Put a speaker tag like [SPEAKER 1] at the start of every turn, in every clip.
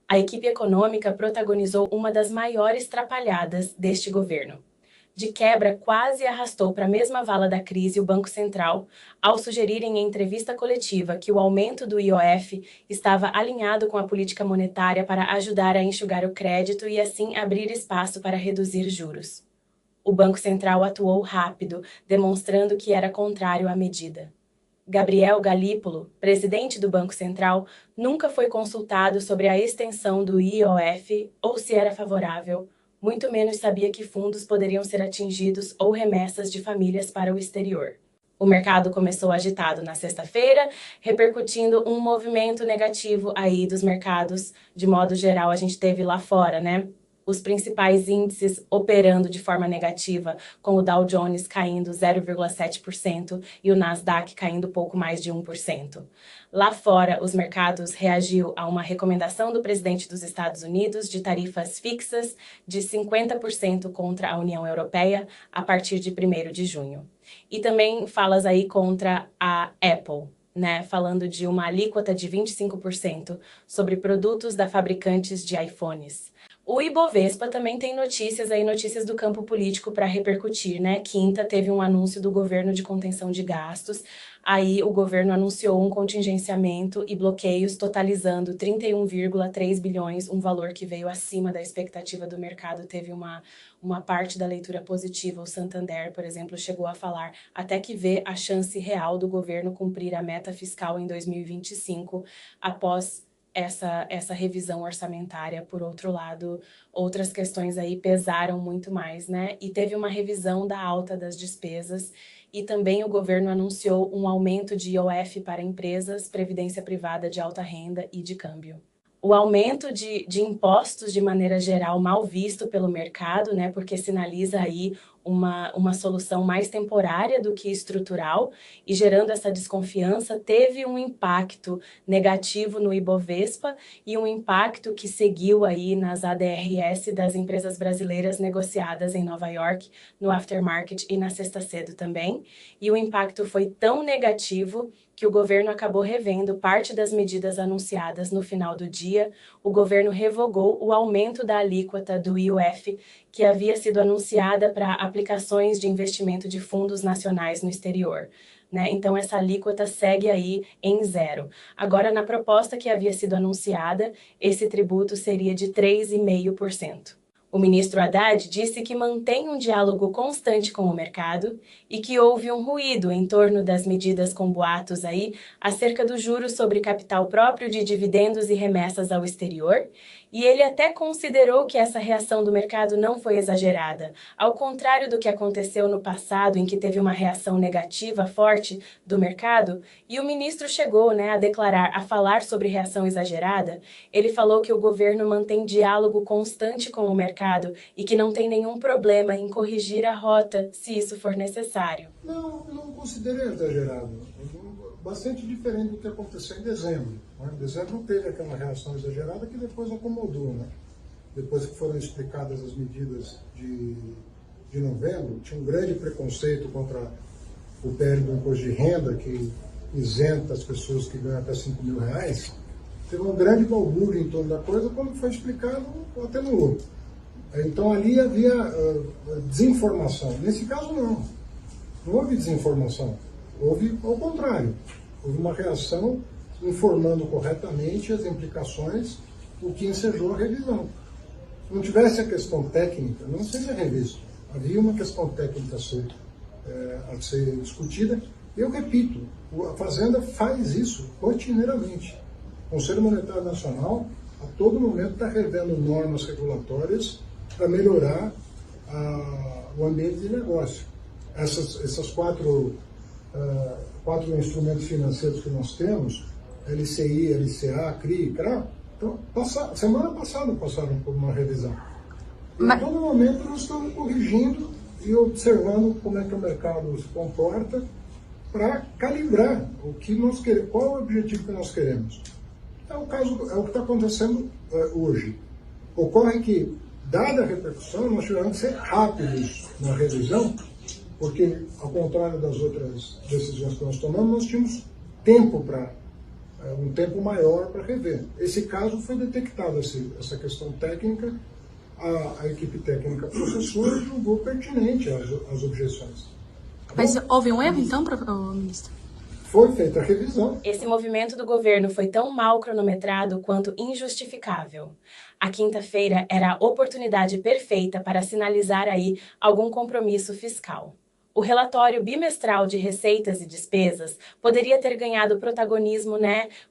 [SPEAKER 1] A equipe econômica protagonizou uma das maiores trapalhadas deste governo. De quebra, quase arrastou para a mesma vala da crise o Banco Central, ao sugerirem em entrevista coletiva que o aumento do IOF estava alinhado com a política monetária para ajudar a enxugar o crédito e assim abrir espaço para reduzir juros. O Banco Central atuou rápido, demonstrando que era contrário à medida. Gabriel Galípolo, presidente do Banco Central, nunca foi consultado sobre a extensão do IOF ou se era favorável, muito menos sabia que fundos poderiam ser atingidos ou remessas de famílias para o exterior. O mercado começou agitado na sexta-feira, repercutindo um movimento negativo aí dos mercados. De modo geral, a gente teve lá fora, né? Os principais índices operando de forma negativa, com o Dow Jones caindo 0,7% e o Nasdaq caindo pouco mais de 1%. Lá fora, os mercados reagiu a uma recomendação do presidente dos Estados Unidos de tarifas fixas de 50% contra a União Europeia a partir de 1º de junho. E também falas aí contra a Apple, né, falando de uma alíquota de 25% sobre produtos da fabricantes de iPhones. O Ibovespa também tem notícias do campo político para repercutir, né? Quinta teve um anúncio do governo de contenção de gastos, aí o governo anunciou um contingenciamento e bloqueios totalizando 31,3 bilhões, um valor que veio acima da expectativa do mercado, teve uma parte da leitura positiva. O Santander, por exemplo, chegou a falar até que vê a chance real do governo cumprir a meta fiscal em 2025, após essa revisão orçamentária. Por outro lado, outras questões aí pesaram muito mais, né? E teve uma revisão da alta das despesas e também o governo anunciou um aumento de IOF para empresas, previdência privada de alta renda e de câmbio. O aumento de impostos, de maneira geral, mal visto pelo mercado, né, porque sinaliza aí uma solução mais temporária do que estrutural, e gerando essa desconfiança, teve um impacto negativo no Ibovespa e um impacto que seguiu aí nas ADRs das empresas brasileiras negociadas em Nova York, no aftermarket e na sexta cedo também. E o impacto foi tão negativo que o governo acabou revendo parte das medidas anunciadas no final do dia. O governo revogou o aumento da alíquota do IOF, que havia sido anunciada para aplicações de investimento de fundos nacionais no exterior, né? Então, essa alíquota segue aí em zero. Agora, na proposta que havia sido anunciada, esse tributo seria de 3,5%. O ministro Haddad disse que mantém um diálogo constante com o mercado e que houve um ruído em torno das medidas com boatos aí acerca dos juros sobre capital próprio de dividendos e remessas ao exterior, e ele até considerou que essa reação do mercado não foi exagerada, ao contrário do que aconteceu no passado, em que teve uma reação negativa forte do mercado. E o ministro chegou, né, a falar sobre reação exagerada. Ele falou que o governo mantém diálogo constante com o mercado e que não tem nenhum problema em corrigir a rota, se isso for necessário.
[SPEAKER 2] Não considerei exagerado. Bastante diferente do que aconteceu em dezembro. Né? Em dezembro teve aquela reação exagerada que depois acomodou. Né? Depois que foram explicadas as medidas de novembro, tinha um grande preconceito contra o PL do imposto de renda, que isenta as pessoas que ganham até R$5.000. Teve um grande balbúrdio em torno da coisa, quando foi explicado, atenuou. Então ali havia desinformação. Nesse caso não houve desinformação, houve ao contrário, houve uma reação informando corretamente as implicações, o que ensejou a revisão. Se não tivesse a questão técnica, não seria revisto. Havia uma questão técnica a ser discutida. Eu repito, a Fazenda faz isso rotineiramente. O Conselho Monetário Nacional, a todo momento, está revendo normas regulatórias para melhorar o ambiente de negócio. Essas quatro instrumentos financeiros que nós temos, LCI, LCA, CRI, CRA, então, semana passada passaram por uma revisão. E a todo momento nós estamos corrigindo e observando como é que o mercado se comporta para calibrar o que nós queremos, qual é o objetivo que nós queremos. É o que está acontecendo hoje. Ocorre que, dada a repercussão, nós tivemos que ser rápidos na revisão, porque, ao contrário das outras decisões que nós tomamos, nós tínhamos tempo para um tempo maior para rever. Esse caso foi detectado, essa questão técnica, a equipe técnica processou e julgou pertinente as objeções.
[SPEAKER 3] Mas houve um erro, então, ministro?
[SPEAKER 2] Foi feita a revisão.
[SPEAKER 1] Esse movimento do governo foi tão mal cronometrado quanto injustificável. A quinta-feira era a oportunidade perfeita para sinalizar aí algum compromisso fiscal. O relatório bimestral de receitas e despesas poderia ter ganhado protagonismo,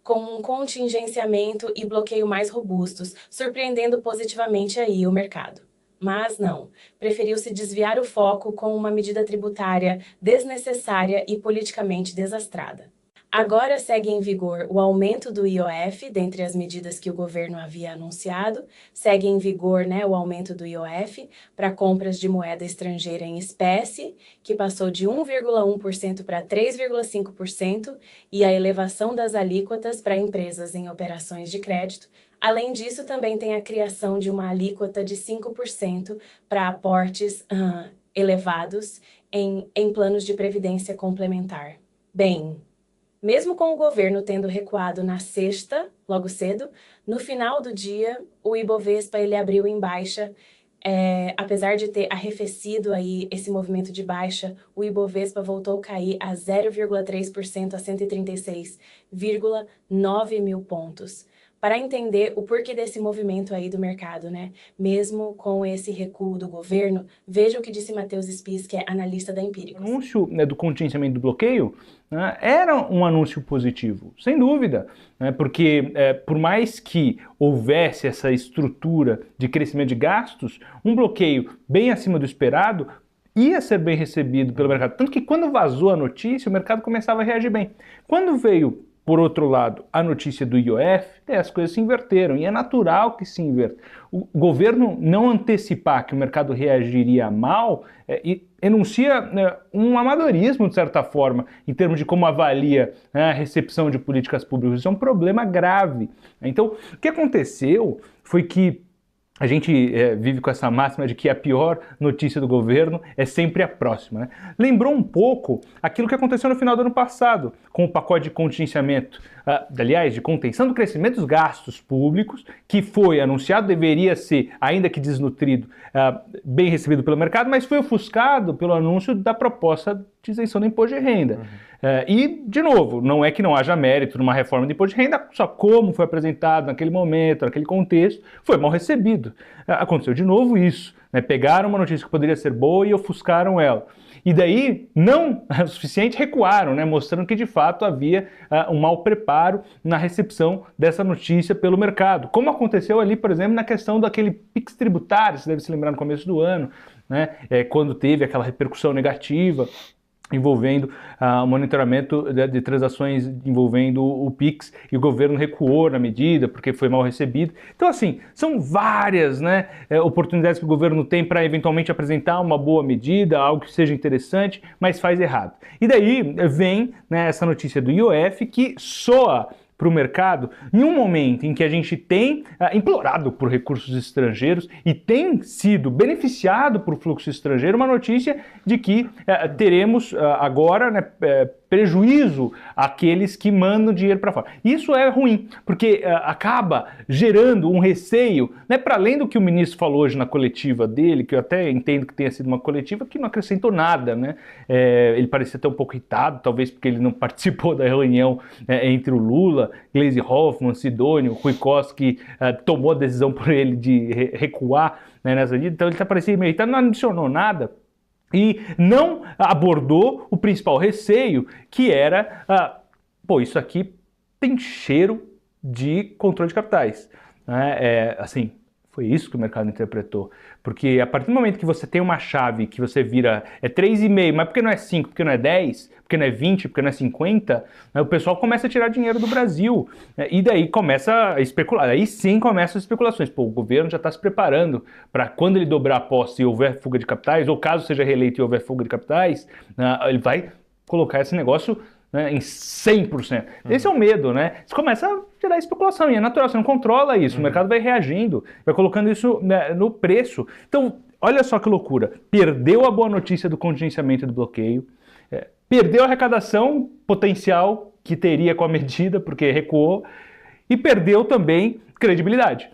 [SPEAKER 1] com um contingenciamento e bloqueio mais robustos, surpreendendo positivamente aí o mercado. Mas não, preferiu-se desviar o foco com uma medida tributária desnecessária e politicamente desastrada. Agora segue em vigor o aumento do IOF, dentre as medidas que o governo havia anunciado. Segue em vigor o aumento do IOF para compras de moeda estrangeira em espécie, que passou de 1,1% para 3,5%, e a elevação das alíquotas para empresas em operações de crédito. Além disso, também tem a criação de uma alíquota de 5% para aportes elevados em planos de previdência complementar. Bem, mesmo com o governo tendo recuado na sexta, logo cedo, no final do dia, o Ibovespa ele abriu em baixa. Apesar de ter arrefecido aí esse movimento de baixa, o Ibovespa voltou a cair a 0,3% a 136,9 mil pontos. Para entender o porquê desse movimento aí do mercado, mesmo com esse recuo do governo, veja o que disse Matheus Spies, que é analista da Empíricos.
[SPEAKER 4] O anúncio do contingenciamento do bloqueio era um anúncio positivo, sem dúvida, porque por mais que houvesse essa estrutura de crescimento de gastos, um bloqueio bem acima do esperado ia ser bem recebido pelo mercado. Tanto que quando vazou a notícia, o mercado começava a reagir bem. Quando veio, por outro lado, a notícia do IOF, as coisas se inverteram, e é natural que se inverta. O governo não antecipar que o mercado reagiria mal enuncia um amadorismo, de certa forma, em termos de como avalia a recepção de políticas públicas. Isso é um problema grave. Então, o que aconteceu foi que a gente vive com essa máxima de que a pior notícia do governo é sempre a próxima. Lembrou um pouco aquilo que aconteceu no final do ano passado, com o pacote de contingenciamento, aliás, de contenção do crescimento dos gastos públicos, que foi anunciado, deveria ser, ainda que desnutrido, bem recebido pelo mercado, mas foi ofuscado pelo anúncio da proposta de isenção do imposto de renda. E, de novo, não é que não haja mérito numa reforma de imposto de renda, só como foi apresentado naquele momento, naquele contexto, foi mal recebido. Aconteceu de novo isso, pegaram uma notícia que poderia ser boa e ofuscaram ela. E daí, não o suficiente, recuaram, mostrando que de fato havia um mau preparo na recepção dessa notícia pelo mercado. Como aconteceu ali, por exemplo, na questão daquele PIX tributário, você deve se lembrar no começo do ano, quando teve aquela repercussão negativa envolvendo o monitoramento de transações envolvendo o PIX, e o governo recuou na medida porque foi mal recebido. Então, assim, são várias oportunidades que o governo tem para eventualmente apresentar uma boa medida, algo que seja interessante, mas faz errado. E daí vem essa notícia do IOF que soa para o mercado em um momento em que a gente tem implorado por recursos estrangeiros e tem sido beneficiado por fluxo estrangeiro, uma notícia de que teremos agora prejuízo àqueles que mandam dinheiro para fora. Isso é ruim, porque acaba gerando um receio, para além do que o ministro falou hoje na coletiva dele, que eu até entendo que tenha sido uma coletiva que não acrescentou nada, ele parecia até um pouco irritado, talvez porque ele não participou da reunião entre o Lula, Gleisi Hoffmann, Sidônio, Rui Costa, que tomou a decisão por ele de recuar nessa medida, então ele está parecendo meio irritado, não adicionou nada. E não abordou o principal receio, que era, isso aqui tem cheiro de controle de capitais. Assim, foi isso que o mercado interpretou. Porque a partir do momento que você tem uma chave que você vira 3,5, mas porque não é 5, porque não é 10, porque não é 20, porque não é 50, o pessoal começa a tirar dinheiro do Brasil. E daí começa a especular. Aí sim começam as especulações. O governo já está se preparando para quando ele dobrar a posse e houver fuga de capitais, ou caso seja reeleito e houver fuga de capitais, ele vai colocar esse negócio em 100%. Esse é o medo, Você começa a gerar especulação, e é natural, você não controla isso, o mercado vai reagindo, vai colocando isso no preço. Então, olha só que loucura, perdeu a boa notícia do contingenciamento e do bloqueio, perdeu a arrecadação potencial que teria com a medida, porque recuou, e perdeu também credibilidade.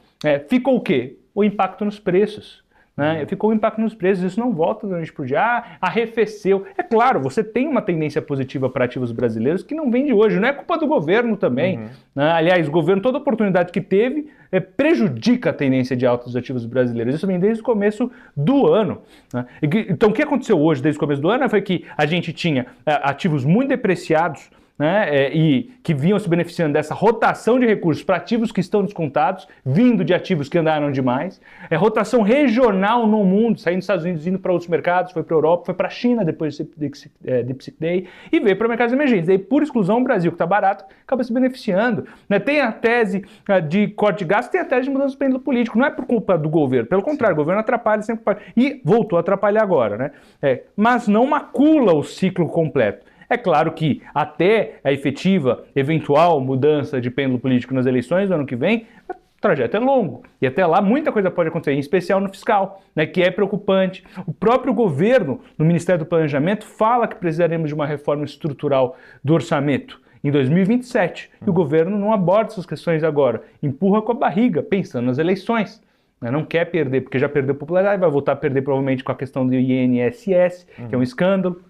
[SPEAKER 4] Ficou o quê? O impacto nos preços. Né? Ficou o impacto nos preços, isso não volta da noite para o dia, arrefeceu. É claro, você tem uma tendência positiva para ativos brasileiros que não vem de hoje, não é culpa do governo também. Né? Aliás, o governo, toda oportunidade que teve, prejudica a tendência de alta dos ativos brasileiros. Isso vem desde o começo do ano. Né? Então, o que aconteceu hoje, desde o começo do ano, foi que a gente tinha ativos muito depreciados, né, e que vinham se beneficiando dessa rotação de recursos para ativos que estão descontados, vindo de ativos que andaram demais, rotação regional no mundo, saindo dos Estados Unidos, indo para outros mercados, foi para a Europa, foi para a China depois do Deep Day, e veio para mercados emergentes. Aí, por exclusão, o Brasil, que está barato, acaba se beneficiando. Né? Tem a tese de corte de gastos, tem a tese de mudança do pêndulo político, não é por culpa do governo, pelo contrário, o governo atrapalha sempre, e voltou a atrapalhar agora, né? Mas não macula o ciclo completo. É claro que até a efetiva, eventual mudança de pêndulo político nas eleições do ano que vem, o trajeto é longo. E até lá muita coisa pode acontecer, em especial no fiscal, né, que é preocupante. O próprio governo, no Ministério do Planejamento, fala que precisaremos de uma reforma estrutural do orçamento em 2027. E o governo não aborda essas questões agora. Empurra com a barriga, pensando nas eleições. Não quer perder, porque já perdeu popularidade, vai voltar a perder provavelmente com a questão do INSS, que é um escândalo,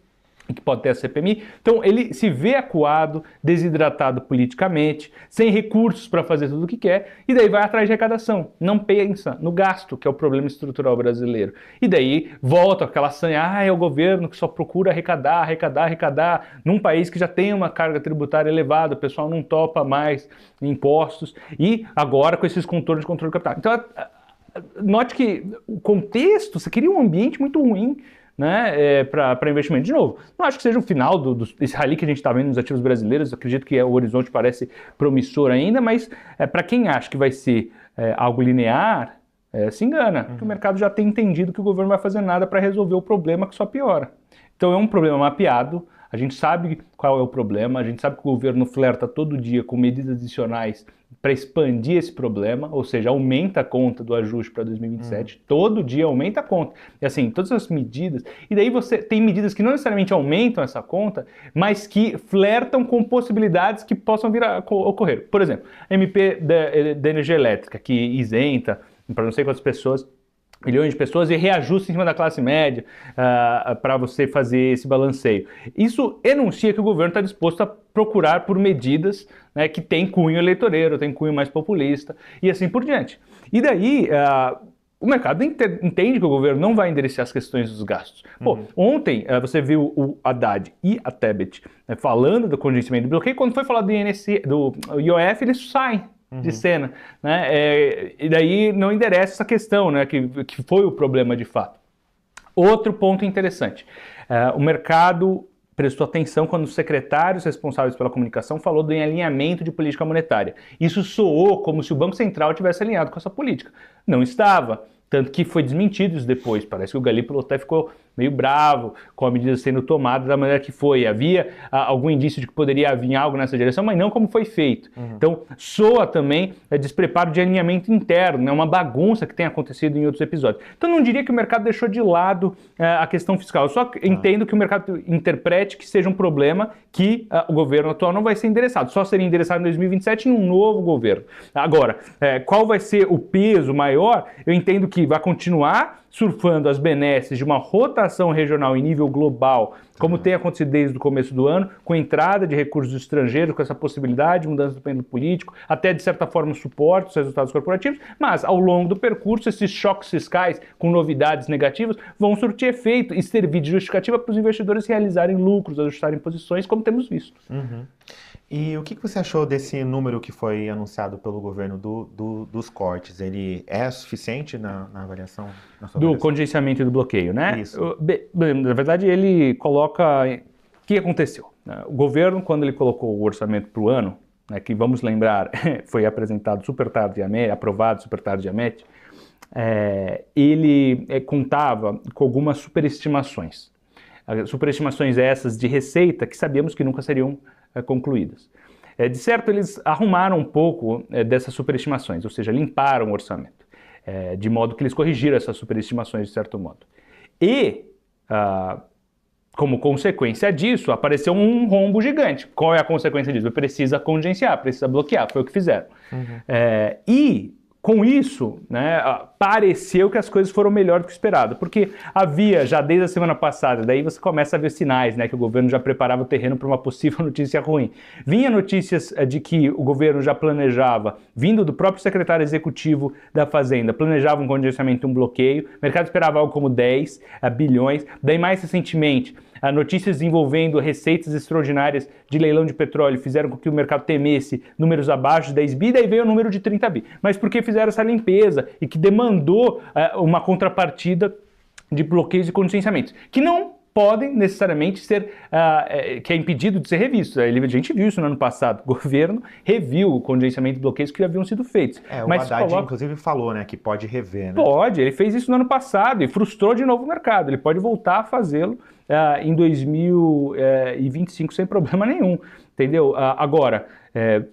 [SPEAKER 4] que pode ter a CPMI. Então ele se vê acuado, desidratado politicamente, sem recursos para fazer tudo o que quer, e daí vai atrás de arrecadação, não pensa no gasto, que é o problema estrutural brasileiro. E daí volta aquela sanha, é o governo que só procura arrecadar, num país que já tem uma carga tributária elevada, o pessoal não topa mais impostos, e agora com esses contornos de controle do capital. Então, note que o contexto, você cria um ambiente muito ruim, né, para investimento. De novo, não acho que seja o final desse rally que a gente está vendo nos ativos brasileiros, acredito que o horizonte parece promissor ainda, mas para quem acha que vai ser algo linear, se engana, porque o mercado já tem entendido que o governo não vai fazer nada para resolver o problema, que só piora. Então é um problema mapeado, a gente sabe qual é o problema, a gente sabe que o governo flerta todo dia com medidas adicionais para expandir esse problema, ou seja, aumenta a conta do ajuste para 2027, todo dia aumenta a conta. E assim, todas as medidas, e daí você tem medidas que não necessariamente aumentam essa conta, mas que flertam com possibilidades que possam vir a ocorrer. Por exemplo, a MP da energia elétrica, que isenta para não sei quantas pessoas, milhões de pessoas, e reajuste em cima da classe média para você fazer esse balanceio. Isso enuncia que o governo está disposto a procurar por medidas, né, que tem cunho eleitoreiro, tem cunho mais populista e assim por diante. E daí o mercado entende que o governo não vai endereçar as questões dos gastos. Pô, ontem você viu o Haddad e a Tebet, né, falando do contingenciamento do bloqueio, quando foi falar do IOF, eles saem de cena, né? E daí não endereça essa questão, né, que foi o problema de fato. Outro ponto interessante, o mercado prestou atenção quando os secretários responsáveis pela comunicação falou do alinhamento de política monetária. Isso soou como se o Banco Central tivesse alinhado com essa política. Não estava, tanto que foi desmentido isso depois. Parece que o Galípolo até ficou meio bravo com a medida sendo tomada da maneira que foi. Havia algum indício de que poderia vir algo nessa direção, mas não como foi feito. Então, soa também despreparo de alinhamento interno, né? Uma bagunça que tem acontecido em outros episódios. Então, não diria que o mercado deixou de lado a questão fiscal. Eu só entendo que o mercado interprete que seja um problema que o governo atual não vai ser endereçado. Só seria endereçado em 2027 em um novo governo. Agora, qual vai ser o peso maior? Eu entendo que vai continuar surfando as benesses de uma rotação regional em nível global, como tem acontecido desde o começo do ano, com entrada de recursos estrangeiros, com essa possibilidade de mudança do pêndulo político, até de certa forma suporte os resultados corporativos, mas ao longo do percurso esses choques fiscais com novidades negativas vão surtir efeito e servir de justificativa para os investidores realizarem lucros, ajustarem posições, como temos visto.
[SPEAKER 5] E o que você achou desse número que foi anunciado pelo governo dos cortes? Ele é suficiente na avaliação?
[SPEAKER 4] Do contingenciamento e do bloqueio, né?
[SPEAKER 5] Isso.
[SPEAKER 4] Na verdade, ele coloca... O que aconteceu? O governo, quando ele colocou o orçamento para o ano, né, que vamos lembrar, foi apresentado super tardiamente, aprovado super tardiamente, ele contava com algumas superestimações. Superestimações essas de receita que sabíamos que nunca seriam concluídas. De certo, eles arrumaram um pouco dessas superestimações, ou seja, limparam o orçamento, de modo que eles corrigiram essas superestimações de certo modo. E como consequência disso, apareceu um rombo gigante. Qual é a consequência disso? Precisa contingenciar, precisa bloquear, foi o que fizeram. E com isso, né, pareceu que as coisas foram melhor do que esperado, porque havia já desde a semana passada, daí você começa a ver sinais, né, que o governo já preparava o terreno para uma possível notícia ruim. Vinha notícias de que o governo já planejava, vindo do próprio secretário executivo da Fazenda, planejava um contingenciamento, um bloqueio, o mercado esperava algo como 10 bilhões, daí mais recentemente, notícias envolvendo receitas extraordinárias de leilão de petróleo fizeram com que o mercado temesse números abaixo de 10 bi, daí veio o número de 30 bi. Mas porque fizeram essa limpeza e que demandou uma contrapartida de bloqueios e contingenciamentos, que não podem necessariamente ser, que é impedido de ser revisto. A gente viu isso no ano passado. O governo reviu o contingenciamento e bloqueios que já haviam sido feitos.
[SPEAKER 5] O Haddad, inclusive, falou, né, que pode rever, né?
[SPEAKER 4] Pode, ele fez isso no ano passado e frustrou de novo o mercado. Ele pode voltar a fazê-lo em 2025 sem problema nenhum, entendeu? Agora,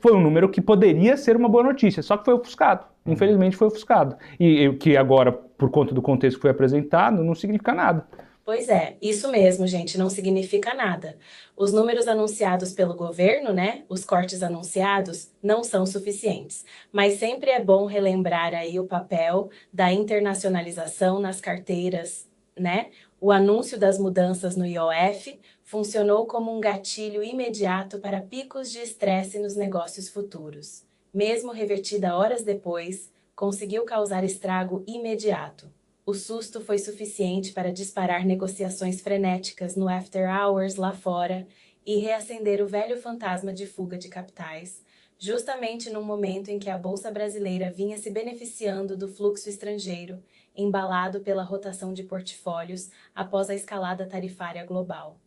[SPEAKER 4] foi um número que poderia ser uma boa notícia, só que foi ofuscado. Infelizmente foi ofuscado. E que agora, por conta do contexto que foi apresentado, não significa nada.
[SPEAKER 1] Pois é, isso mesmo, gente, não significa nada. Os números anunciados pelo governo, né, os cortes anunciados, não são suficientes. Mas sempre é bom relembrar aí o papel da internacionalização nas carteiras, né? O anúncio das mudanças no IOF funcionou como um gatilho imediato para picos de estresse nos negócios futuros. Mesmo revertida horas depois, conseguiu causar estrago imediato. O susto foi suficiente para disparar negociações frenéticas no after hours lá fora e reacender o velho fantasma de fuga de capitais, justamente num momento em que a Bolsa Brasileira vinha se beneficiando do fluxo estrangeiro, embalado pela rotação de portfólios após a escalada tarifária global.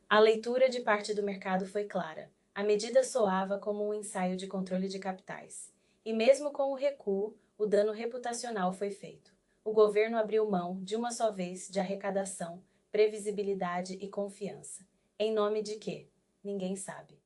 [SPEAKER 1] A leitura de parte do mercado foi clara. A medida soava como um ensaio de controle de capitais. E mesmo com o recuo, o dano reputacional foi feito. O governo abriu mão, de uma só vez, de arrecadação, previsibilidade e confiança. Em nome de quê? Ninguém sabe.